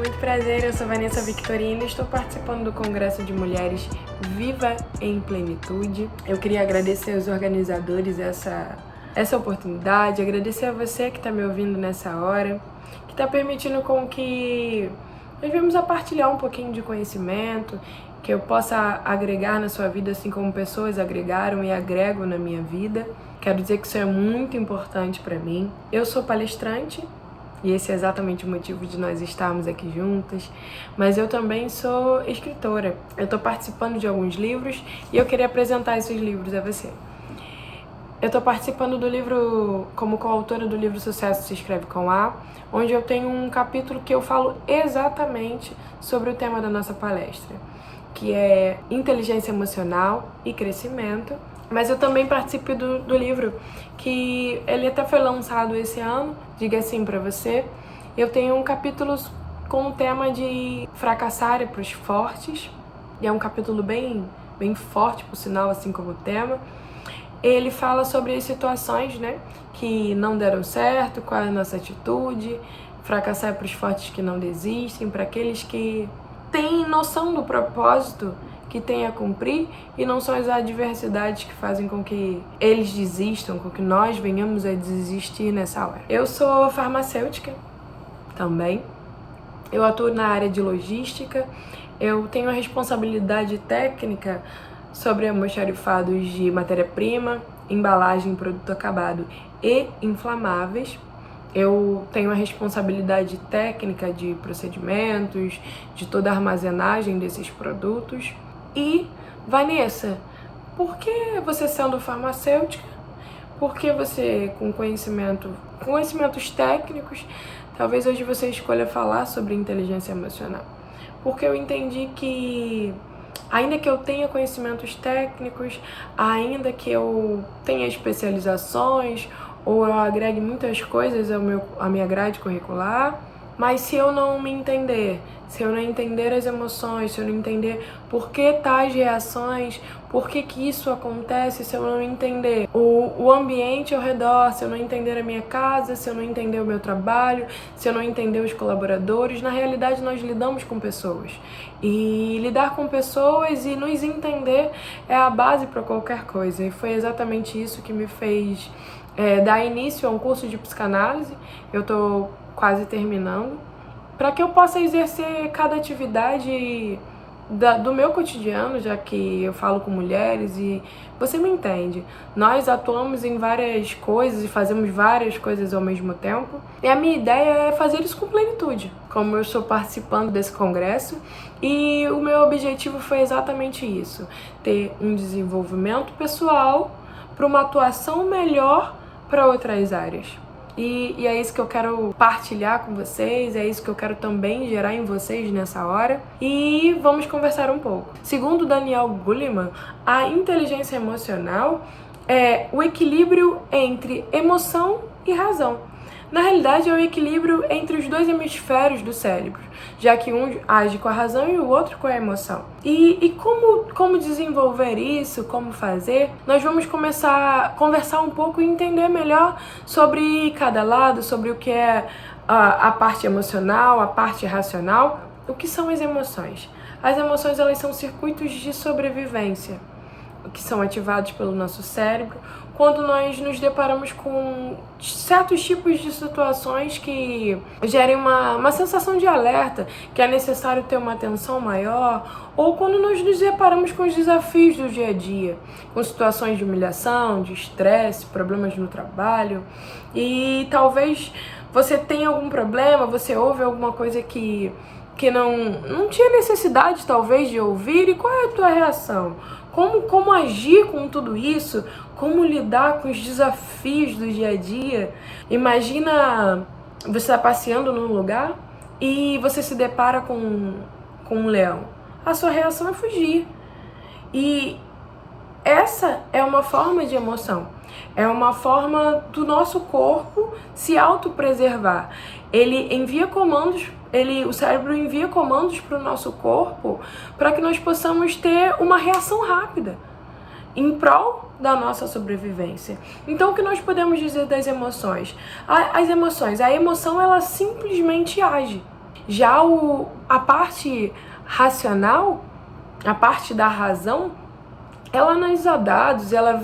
Muito prazer, eu sou Vanessa Victorino e estou participando do Congresso de Mulheres Viva em Plenitude. Eu queria agradecer aos organizadores essa oportunidade, agradecer a você que está me ouvindo nessa hora, que está permitindo com que nós venhamos a partilhar um pouquinho de conhecimento, que eu possa agregar na sua vida assim como pessoas agregaram e agregam na minha vida. Quero dizer que isso é muito importante para mim. Eu sou palestrante, e esse é exatamente o motivo de nós estarmos aqui juntas, mas eu também sou escritora. Eu estou participando de alguns livros e eu queria apresentar esses livros a você. Eu estou participando do livro, como coautora do livro Sucesso se escreve com A, onde eu tenho um capítulo que eu falo exatamente sobre o tema da nossa palestra, que é inteligência emocional e crescimento. Mas eu também participo do livro, que ele até foi lançado esse ano, diga assim pra você. Eu tenho um capítulo com o tema de fracassar é pros fortes, e é um capítulo bem forte, por sinal, assim como o tema. Ele fala sobre as situações, né, que não deram certo, qual é a nossa atitude, fracassar é pros fortes que não desistem, para aqueles que têm noção do propósito que tem a cumprir e não são as adversidades que fazem com que eles desistam, com que nós venhamos a desistir nessa hora. Eu sou farmacêutica também, eu atuo na área de logística, eu tenho a responsabilidade técnica sobre almoxarifados de matéria-prima, embalagem, produto acabado e inflamáveis. Eu tenho a responsabilidade técnica de procedimentos, de toda a armazenagem desses produtos. E, Vanessa, por que você sendo farmacêutica, por que você com conhecimentos técnicos, talvez hoje você escolha falar sobre inteligência emocional? Porque eu entendi que, ainda que eu tenha conhecimentos técnicos, ainda que eu tenha especializações, ou eu agregue muitas coisas à minha grade curricular, mas se eu não me entender, se eu não entender as emoções, se eu não entender por que tais reações, por que isso acontece, se eu não entender o ambiente ao redor, se eu não entender a minha casa, se eu não entender o meu trabalho, se eu não entender os colaboradores, na realidade nós lidamos com pessoas. E lidar com pessoas e nos entender é a base para qualquer coisa. E foi exatamente isso que me fez dar início a um curso de psicanálise. Eu estou quase terminando, para que eu possa exercer cada atividade do meu cotidiano, já que eu falo com mulheres e você me entende. Nós atuamos em várias coisas e fazemos várias coisas ao mesmo tempo. E a minha ideia é fazer isso com plenitude, como eu estou participando desse congresso. E o meu objetivo foi exatamente isso, ter um desenvolvimento pessoal para uma atuação melhor para outras áreas. E é isso que eu quero partilhar com vocês, é isso que eu quero também gerar em vocês nessa hora. E vamos conversar um pouco. Segundo Daniel Goleman, a inteligência emocional é o equilíbrio entre emoção e razão. Na realidade, é o equilíbrio entre os dois hemisférios do cérebro, já que um age com a razão e o outro com a emoção. E como desenvolver isso, como fazer, nós vamos começar a conversar um pouco e entender melhor sobre cada lado, sobre o que é a parte emocional, a parte racional. O que são as emoções? As emoções, elas são circuitos de sobrevivência, que são ativados pelo nosso cérebro quando nós nos deparamos com certos tipos de situações que gerem uma sensação de alerta, que é necessário ter uma atenção maior, ou quando nós nos deparamos com os desafios do dia a dia, com situações de humilhação, de estresse, problemas no trabalho, e talvez você tenha algum problema, você ouve alguma coisa que não tinha necessidade, talvez, de ouvir, e qual é a tua reação? Como agir com tudo isso? Como lidar com os desafios do dia a dia? Imagina você está passeando num lugar e você se depara com um leão. A sua reação é fugir. E essa é uma forma de emoção. É uma forma do nosso corpo se autopreservar. Ele envia comandos, o cérebro envia comandos para o nosso corpo para que nós possamos ter uma reação rápida em prol da nossa sobrevivência. Então, o que nós podemos dizer das emoções? A emoção, ela simplesmente age. Já a parte racional, a parte da razão, ela analisa dados, ela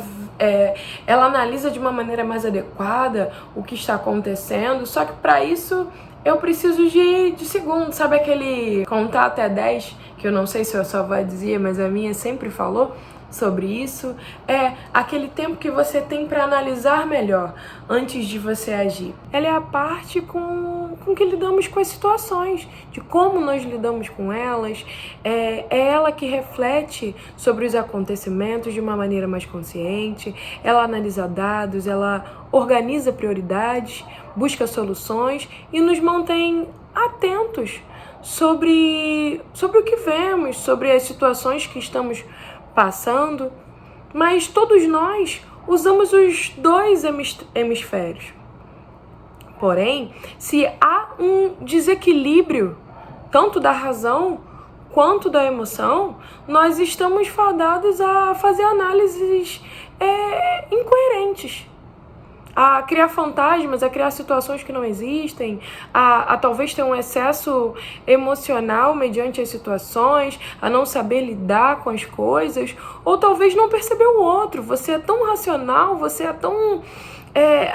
analisa de uma maneira mais adequada o que está acontecendo, só que para isso eu preciso de segundos, sabe aquele contar até 10, que eu não sei se a sua avó dizia, mas a minha sempre falou sobre isso, é aquele tempo que você tem para analisar melhor antes de você agir. Ela é a parte com que lidamos com as situações, de como nós lidamos com elas, é ela que reflete sobre os acontecimentos de uma maneira mais consciente, ela analisa dados, ela organiza prioridades, busca soluções e nos mantém atentos sobre o que vemos, sobre as situações que estamos passando, mas todos nós usamos os dois hemisférios. Porém, se há um desequilíbrio tanto da razão quanto da emoção, nós estamos fadados a fazer análises incoerentes, a criar fantasmas, a criar situações que não existem, a talvez ter um excesso emocional mediante as situações, a não saber lidar com as coisas, ou talvez não perceber o outro. Você é tão racional, você é tão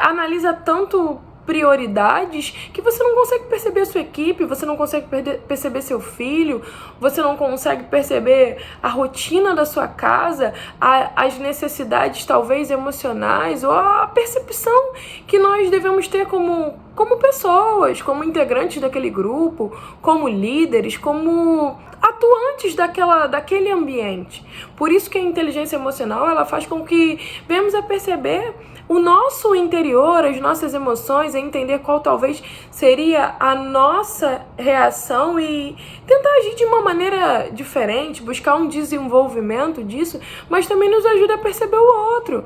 analisa tanto prioridades que você não consegue perceber a sua equipe, você não consegue perceber seu filho, você não consegue perceber a rotina da sua casa, as necessidades talvez emocionais ou a percepção que nós devemos ter como pessoas, como integrantes daquele grupo, como líderes, como atuantes daquele ambiente. Por isso que a inteligência emocional ela faz com que venhamos a perceber o nosso interior, as nossas emoções, entender qual talvez seria a nossa reação e tentar agir de uma maneira diferente, buscar um desenvolvimento disso, mas também nos ajuda a perceber o outro.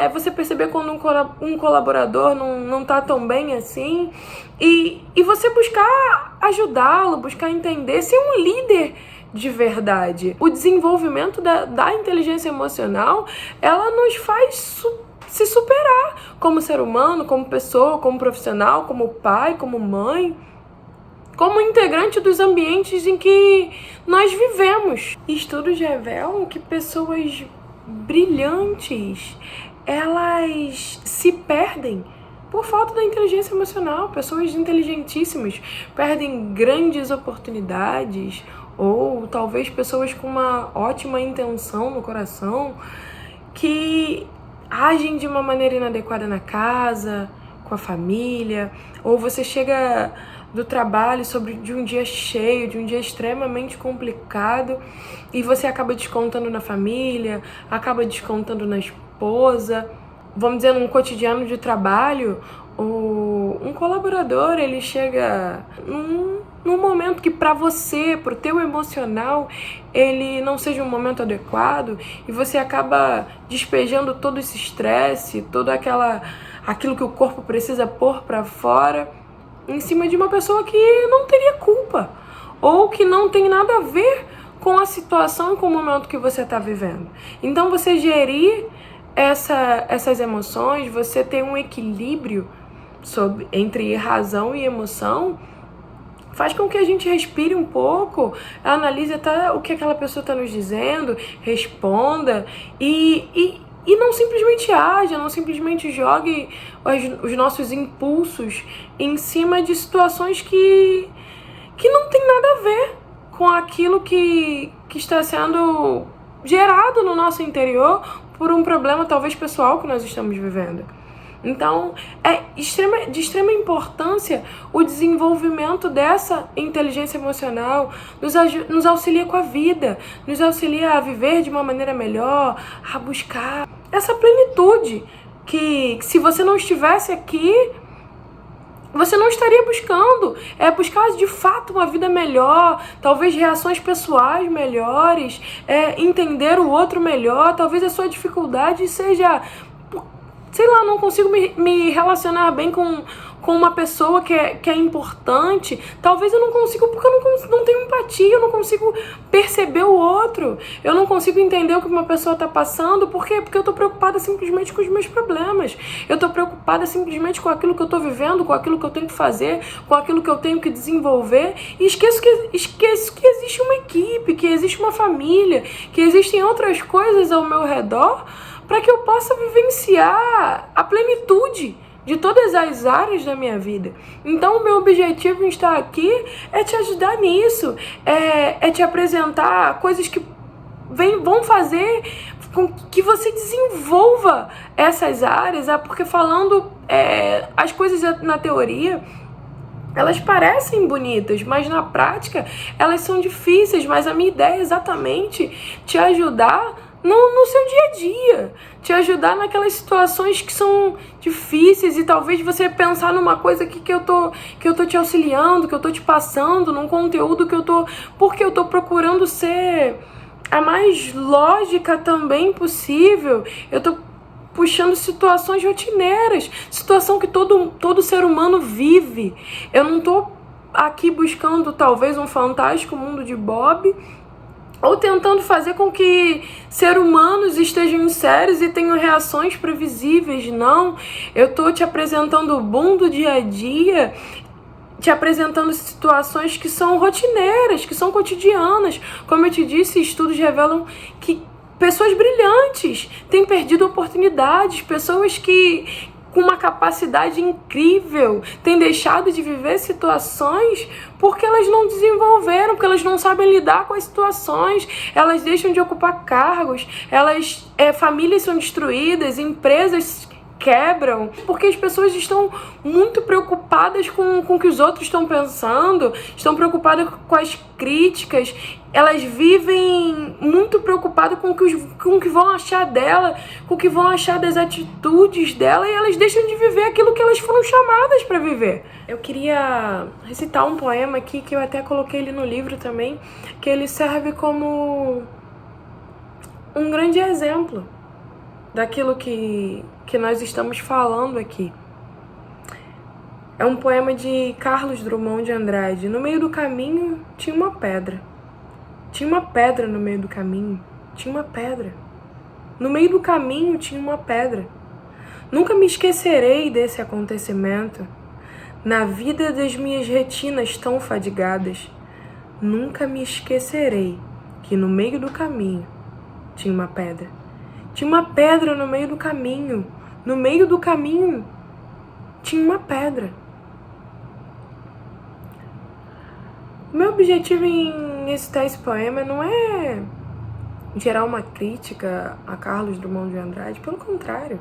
É você perceber quando um colaborador não está tão bem assim e você buscar ajudá-lo, buscar entender, ser um líder de verdade. O desenvolvimento da inteligência emocional, ela nos faz se superar como ser humano, como pessoa, como profissional, como pai, como mãe, como integrante dos ambientes em que nós vivemos. Estudos revelam que pessoas brilhantes, elas se perdem por falta da inteligência emocional. Pessoas inteligentíssimas perdem grandes oportunidades, ou talvez pessoas com uma ótima intenção no coração, que agem de uma maneira inadequada na casa, com a família, ou você chega do trabalho de um dia cheio, de um dia extremamente complicado, e você acaba descontando na família, acaba descontando na esposa. Vamos dizer, num cotidiano de trabalho, um colaborador, ele chega num momento que para você, pro teu emocional, ele não seja um momento adequado e você acaba despejando todo esse estresse, aquilo que o corpo precisa pôr para fora em cima de uma pessoa que não teria culpa ou que não tem nada a ver com a situação e com o momento que você está vivendo. Então você gerir essas emoções, você ter um equilíbrio entre razão e emoção, faz com que a gente respire um pouco, analise até o que aquela pessoa está nos dizendo, responda e não simplesmente haja, não simplesmente jogue os nossos impulsos em cima de situações que não tem nada a ver com aquilo que está sendo gerado no nosso interior por um problema talvez pessoal que nós estamos vivendo. Então, é de extrema importância o desenvolvimento dessa inteligência emocional, nos auxilia com a vida, nos auxilia a viver de uma maneira melhor, a buscar essa plenitude que se você não estivesse aqui, você não estaria buscando. É buscar de fato uma vida melhor, talvez reações pessoais melhores, entender o outro melhor, talvez a sua dificuldade seja sei lá, não consigo me relacionar bem com uma pessoa que é importante. Talvez eu não consiga porque eu não tenho empatia, eu não consigo perceber o outro, eu não consigo entender o que uma pessoa tá passando. Por quê? Porque eu tô preocupada simplesmente com os meus problemas, eu tô preocupada simplesmente com aquilo que eu tô vivendo, com aquilo que eu tenho que fazer, com aquilo que eu tenho que desenvolver, e esqueço que existe uma equipe, que existe uma família, que existem outras coisas ao meu redor para que eu possa vivenciar a plenitude de todas as áreas da minha vida. Então o meu objetivo em estar aqui é te ajudar nisso, é te apresentar coisas que vão fazer com que você desenvolva essas áreas, porque falando as coisas na teoria, elas parecem bonitas, mas na prática elas são difíceis. Mas a minha ideia é exatamente te ajudar no seu dia a dia, te ajudar naquelas situações que são difíceis, e talvez você pensar numa coisa aqui que eu tô te auxiliando, que eu tô te passando, num conteúdo porque eu tô procurando ser a mais lógica também possível. Eu tô puxando situações rotineiras, situação que todo ser humano vive. Eu não tô aqui buscando talvez um fantástico mundo de Bob, ou tentando fazer com que seres humanos estejam sérios e tenham reações previsíveis. Não, eu tô te apresentando o boom do dia a dia, te apresentando situações que são rotineiras, que são cotidianas. Como eu te disse, estudos revelam que pessoas brilhantes têm perdido oportunidades, pessoas que com uma capacidade incrível têm deixado de viver situações porque elas não desenvolveram, porque elas não sabem lidar com as situações, elas deixam de ocupar cargos, famílias são destruídas, empresas quebram, porque as pessoas estão muito preocupadas com o que os outros estão pensando, estão preocupadas com as críticas, elas vivem muito preocupadas com o que vão achar dela, com o que vão achar das atitudes dela, e elas deixam de viver aquilo que elas foram chamadas para viver. Eu queria recitar um poema aqui, que eu até coloquei ele no livro também, que ele serve como um grande exemplo daquilo que nós estamos falando aqui. É um poema de Carlos Drummond de Andrade. No meio do caminho tinha uma pedra. Tinha uma pedra no meio do caminho. Tinha uma pedra. No meio do caminho tinha uma pedra. Nunca me esquecerei desse acontecimento. Na vida das minhas retinas tão fadigadas, nunca me esquecerei que no meio do caminho tinha uma pedra. Tinha uma pedra no meio do caminho. No meio do caminho tinha uma pedra. O meu objetivo em recitar esse poema não é gerar uma crítica a Carlos Drummond de Andrade, pelo contrário.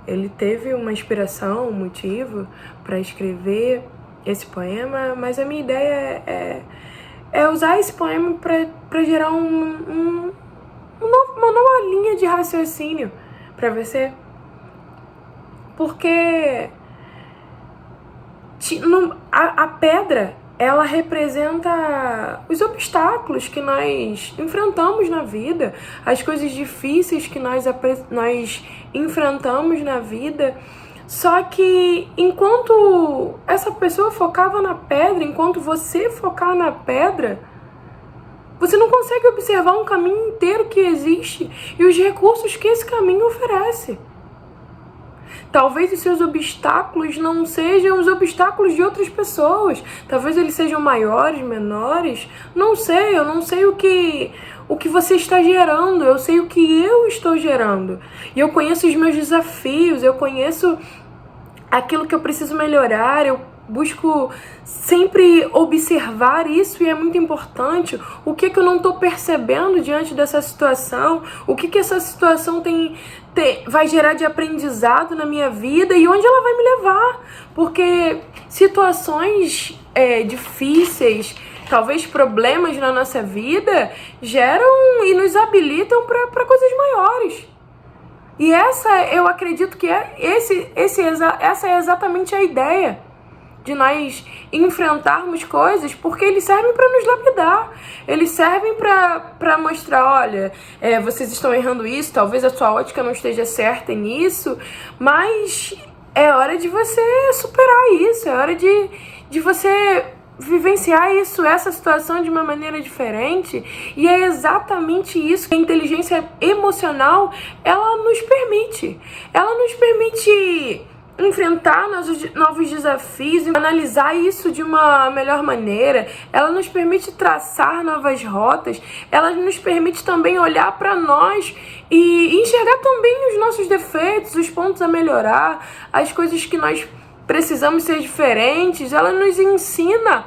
Ele teve uma inspiração, um motivo para escrever esse poema, mas a minha ideia é usar esse poema para gerar uma nova linha de raciocínio para você, porque a pedra, ela representa os obstáculos que nós enfrentamos na vida, as coisas difíceis que nós enfrentamos na vida. Só que enquanto essa pessoa focava na pedra, enquanto você focar na pedra, você não consegue observar um caminho inteiro que existe e os recursos que esse caminho oferece. Talvez os seus obstáculos não sejam os obstáculos de outras pessoas. Talvez eles sejam maiores, menores. Não sei, eu não sei o que você está gerando. Eu sei o que eu estou gerando. E eu conheço os meus desafios, eu conheço aquilo que eu preciso melhorar, eu busco sempre observar isso, e é muito importante o que eu não estou percebendo diante dessa situação, o que essa situação vai gerar de aprendizado na minha vida e onde ela vai me levar. Porque situações difíceis, talvez problemas na nossa vida, geram e nos habilitam para coisas maiores. E eu acredito que essa é exatamente a ideia de nós enfrentarmos coisas, porque eles servem para nos lapidar. Eles servem para mostrar, olha, vocês estão errando isso, talvez a sua ótica não esteja certa nisso, mas é hora de você superar isso, é hora de você vivenciar essa situação de uma maneira diferente. E é exatamente isso que a inteligência emocional, ela nos permite. Ela nos permite enfrentar novos desafios, analisar isso de uma melhor maneira. Ela nos permite traçar novas rotas. Ela nos permite também olhar para nós e enxergar também os nossos defeitos, os pontos a melhorar, as coisas que nós precisamos ser diferentes. Ela nos ensina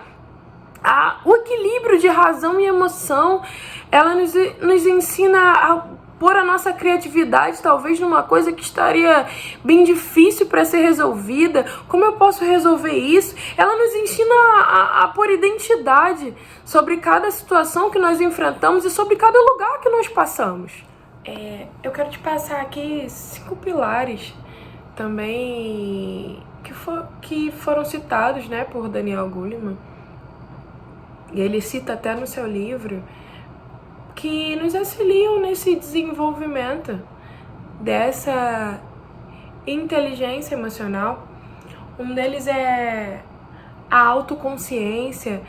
o equilíbrio de razão e emoção. Ela nos ensina a pôr a nossa criatividade talvez numa coisa que estaria bem difícil para ser resolvida. Como eu posso resolver isso? Ela nos ensina a pôr identidade sobre cada situação que nós enfrentamos e sobre cada lugar que nós passamos. Eu quero te passar aqui 5 pilares também que foram citados, né, por Daniel Goleman. E ele cita até no seu livro, que nos auxiliam nesse desenvolvimento dessa inteligência emocional. Um deles é a autoconsciência,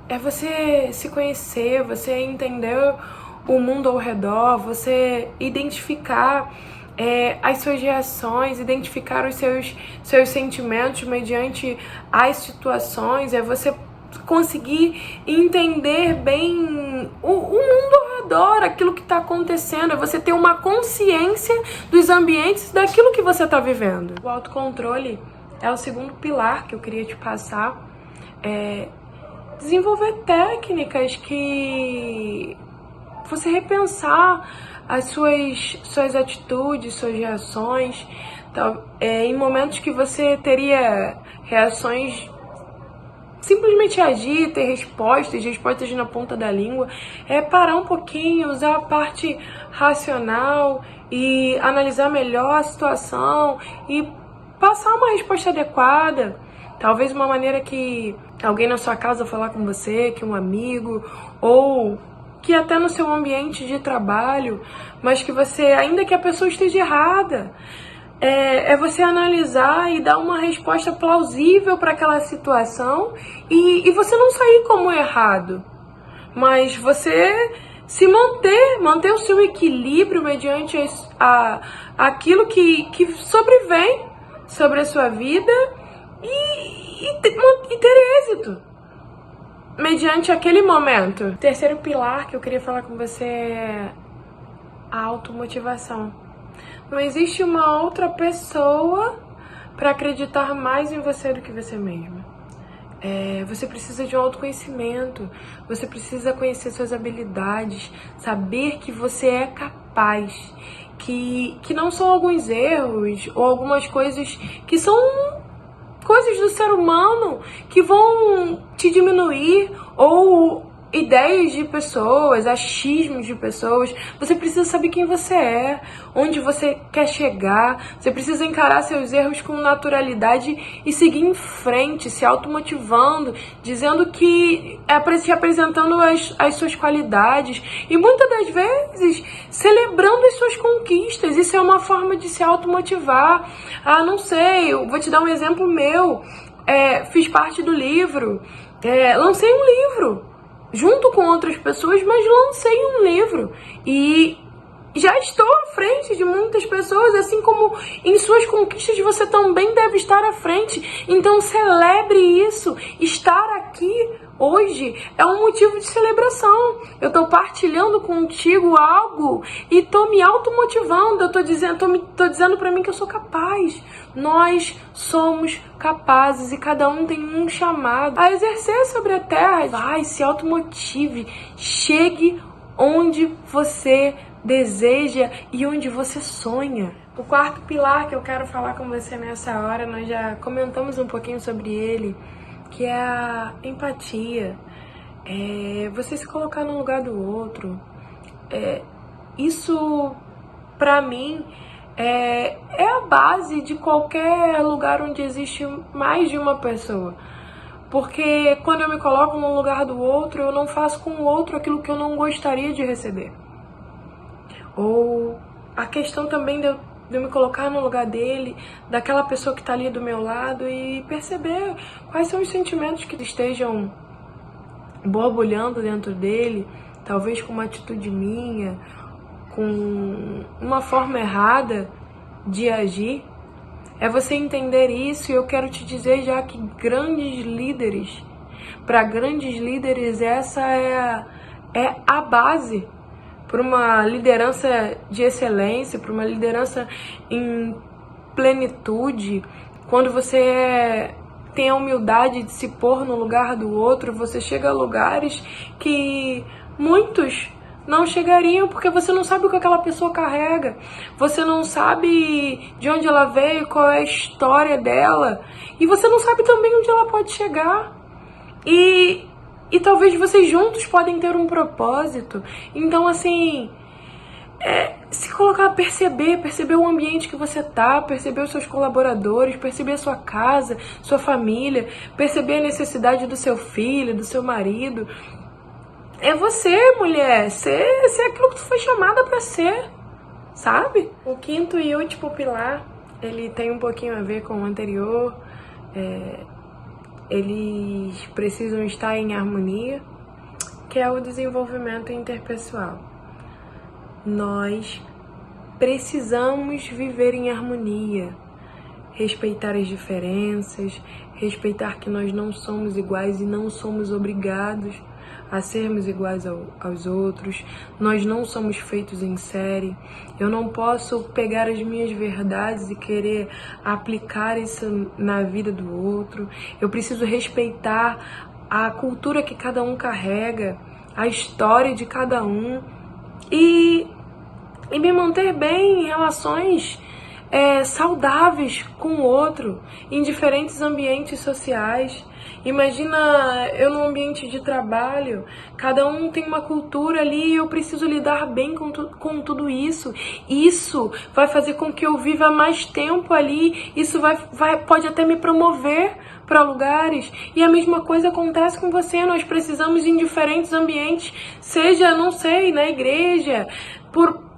é você se conhecer, você entender o mundo ao redor, você identificar as suas reações, identificar os seus sentimentos mediante as situações, é você conseguir entender bem o mundo ao redor, aquilo que está acontecendo, é você ter uma consciência dos ambientes, daquilo que você está vivendo. O autocontrole é o segundo pilar que eu queria te passar. Desenvolver técnicas que você repensar as suas atitudes, suas reações, em momentos que você teria reações, simplesmente agir, ter respostas na ponta da língua, parar um pouquinho, usar a parte racional e analisar melhor a situação e passar uma resposta adequada. Talvez uma maneira que alguém na sua casa falar com você, que um amigo, ou que até no seu ambiente de trabalho, mas que você, ainda que a pessoa esteja errada, você analisar e dar uma resposta plausível para aquela situação e você não sair como errado, mas você se manter o seu equilíbrio mediante aquilo que sobrevém sobre a sua vida e ter êxito mediante aquele momento. O terceiro pilar que eu queria falar com você é a automotivação. Não existe uma outra pessoa para acreditar mais em você do que você mesma. Você precisa de um autoconhecimento, você precisa conhecer suas habilidades, saber que você é capaz, que não são alguns erros ou algumas coisas que são coisas do ser humano que vão te diminuir, ou ideias de pessoas, achismos de pessoas. Você precisa saber quem você é, onde você quer chegar. Você precisa encarar seus erros com naturalidade e seguir em frente, se automotivando, dizendo que te apresentando as suas qualidades e muitas das vezes celebrando as suas conquistas. Isso é uma forma de se automotivar. Não sei, eu vou te dar um exemplo meu. Fiz parte do livro, lancei um livro junto com outras pessoas, mas lancei um livro e já estou à frente de muitas pessoas, assim como em suas conquistas você também deve estar à frente. Então celebre isso. Estar aqui hoje é um motivo de celebração. Eu tô partilhando contigo algo e tô me automotivando. Eu tô dizendo pra mim que eu sou capaz. Nós somos capazes e cada um tem um chamado a exercer sobre a terra. Vai, se automotive. Chegue onde você deseja e onde você sonha. O quarto pilar que eu quero falar com você nessa hora, nós já comentamos um pouquinho sobre ele, que é a empatia. Você se colocar no lugar do outro. Isso, pra mim, é a base de qualquer lugar onde existe mais de uma pessoa. Porque quando eu me coloco no lugar do outro, eu não faço com o outro aquilo que eu não gostaria de receber. Ou a questão também de eu me colocar no lugar dele, daquela pessoa que está ali do meu lado, e perceber quais são os sentimentos que estejam borbulhando dentro dele, talvez com uma atitude minha, com uma forma errada de agir. É você entender isso, e eu quero te dizer já que para grandes líderes, essa é a base para uma liderança de excelência, para uma liderança em plenitude. Quando você tem a humildade de se pôr no lugar do outro, você chega a lugares que muitos não chegariam, porque você não sabe o que aquela pessoa carrega, você não sabe de onde ela veio, qual é a história dela, e você não sabe também onde ela pode chegar. E talvez vocês juntos podem ter um propósito. Então, assim, se colocar, perceber o ambiente que você tá, perceber os seus colaboradores, perceber a sua casa, sua família, perceber a necessidade do seu filho, do seu marido. É você, mulher, ser aquilo que tu foi chamada pra ser, sabe? O quinto e último pilar, ele tem um pouquinho a ver com o anterior. Eles precisam estar em harmonia, que é o desenvolvimento interpessoal. Nós precisamos viver em harmonia, respeitar as diferenças, respeitar que nós não somos iguais e não somos obrigados a sermos iguais aos outros. Nós não somos feitos em série. Eu não posso pegar as minhas verdades e querer aplicar isso na vida do outro. Eu preciso respeitar a cultura que cada um carrega, a história de cada um, e me manter bem em relações saudáveis com o outro, em diferentes ambientes sociais. Imagina eu num ambiente de trabalho, cada um tem uma cultura ali e eu preciso lidar bem com tudo isso. Isso vai fazer com que eu viva mais tempo ali, isso pode até me promover para lugares. E a mesma coisa acontece com você, nós precisamos em diferentes ambientes, seja, não sei, na igreja,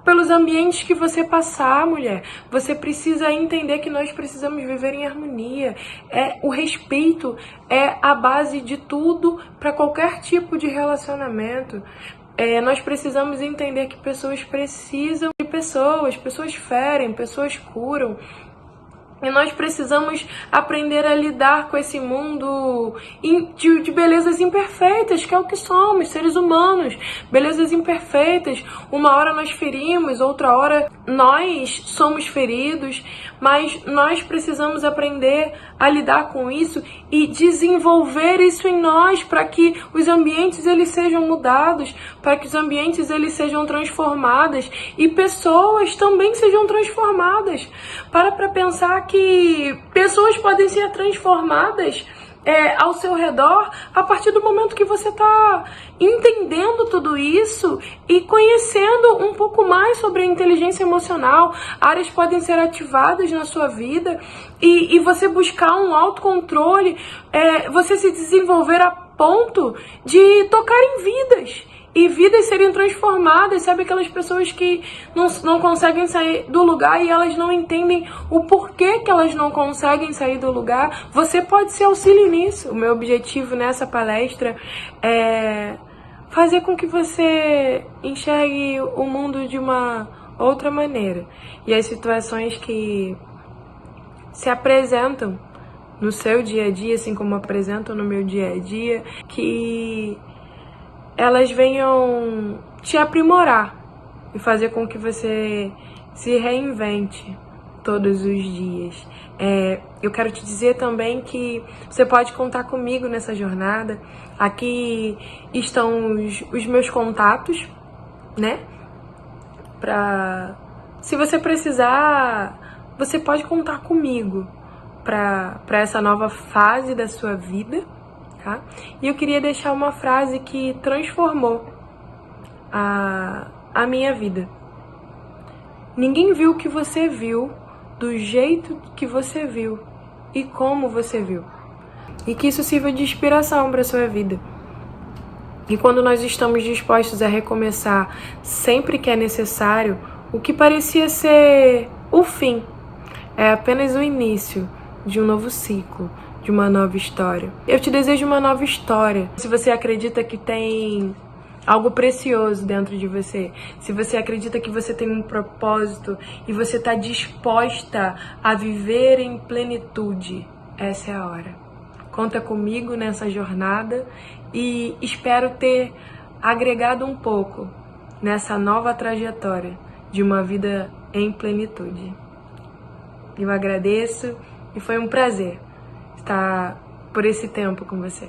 pelos ambientes que você passar, mulher. Você precisa entender que nós precisamos viver em harmonia. O respeito é a base de tudo para qualquer tipo de relacionamento. Nós precisamos entender que pessoas precisam de pessoas ferem, pessoas curam. E nós precisamos aprender a lidar com esse mundo de belezas imperfeitas, que é o que somos, seres humanos. Belezas imperfeitas. Uma hora nós ferimos, outra hora nós somos feridos, mas nós precisamos aprender a lidar com isso e desenvolver isso em nós para que os ambientes eles sejam mudados, para que os ambientes eles sejam transformados e pessoas também sejam transformadas. Para pensar que pessoas podem ser transformadas ao seu redor a partir do momento que você está entendendo tudo isso e conhecendo um pouco mais sobre a inteligência emocional. Áreas podem ser ativadas na sua vida e você buscar um autocontrole, você se desenvolver a ponto de tocar em vidas. E vidas serem transformadas, sabe? Aquelas pessoas que não conseguem sair do lugar e elas não entendem o porquê que elas não conseguem sair do lugar. Você pode ser auxílio nisso. O meu objetivo nessa palestra é fazer com que você enxergue o mundo de uma outra maneira. E as situações que se apresentam no seu dia a dia, assim como apresentam no meu dia a dia, que elas venham te aprimorar e fazer com que você se reinvente todos os dias. Eu quero te dizer também que você pode contar comigo nessa jornada. Aqui estão os meus contatos, né? Se você precisar, você pode contar comigo para essa nova fase da sua vida. Tá? E eu queria deixar uma frase que transformou a minha vida. Ninguém viu o que você viu, do jeito que você viu e como você viu. E que isso sirva de inspiração para a sua vida. E quando nós estamos dispostos a recomeçar sempre que é necessário, o que parecia ser o fim é apenas o início de um novo ciclo, de uma nova história. Eu te desejo uma nova história. Se você acredita que tem algo precioso dentro de você, se você acredita que você tem um propósito e você está disposta a viver em plenitude, essa é a hora. Conta comigo nessa jornada e espero ter agregado um pouco nessa nova trajetória de uma vida em plenitude. Eu agradeço e foi um prazer estar por esse tempo com você.